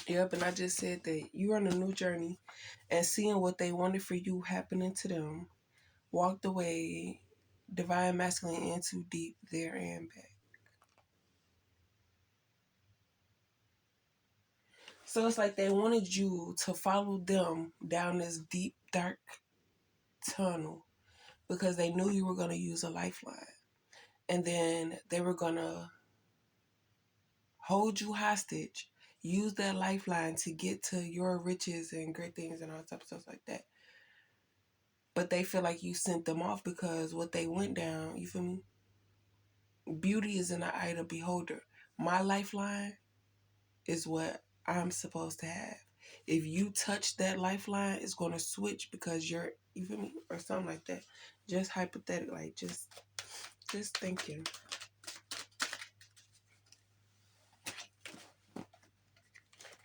Yep, and I just said that you're on a new journey and seeing what they wanted for you happening to them. Walked away, divine masculine in too deep, there and back. So it's like they wanted you to follow them down this deep, dark tunnel because they knew you were going to use a lifeline. And then they were going to hold you hostage, use that lifeline to get to your riches and great things and all types of stuff like that. But they feel like you sent them off because what they went down, you feel me? Beauty is in the eye of the beholder. My lifeline is what I'm supposed to have. If you touch that lifeline, it's going to switch because you feel me? Or something like that. Just hypothetical, like just thinking.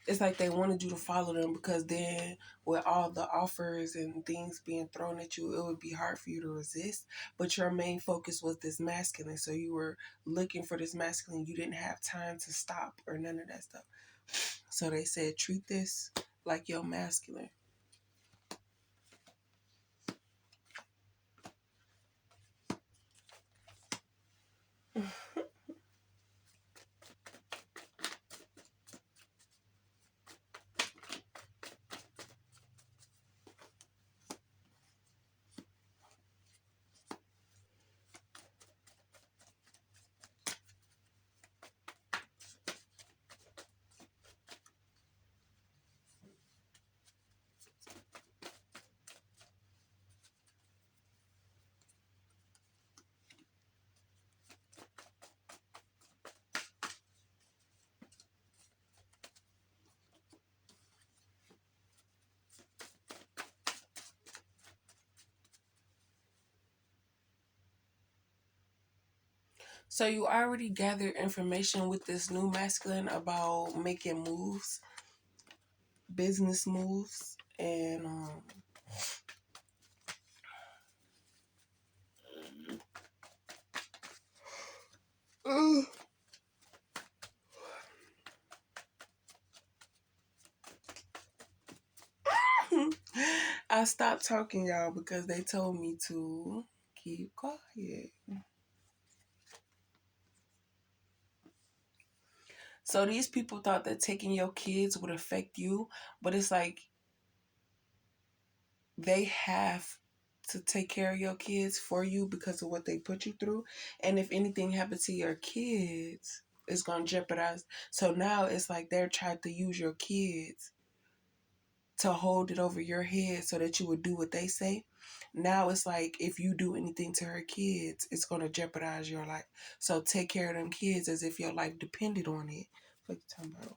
It's like they wanted you to follow them because then with all the offers and things being thrown at you, it would be hard for you to resist. But your main focus was this masculine. So you were looking for this masculine. You didn't have time to stop or none of that stuff. So they said, treat this like your masculine. So you already gathered information with this new masculine about making moves, business moves, and I stopped talking, y'all, because they told me to keep quiet. So these people thought that taking your kids would affect you, but it's like they have to take care of your kids for you because of what they put you through. And if anything happened to your kids, it's going to jeopardize. So now it's like they're trying to use your kids to hold it over your head so that you would do what they say. Now it's like if you do anything to her kids, it's going to jeopardize your life. So take care of them kids as if your life depended on it. What you talking about?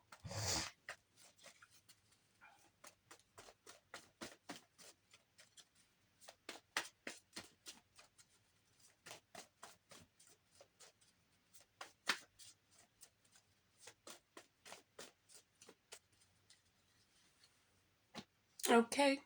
Okay.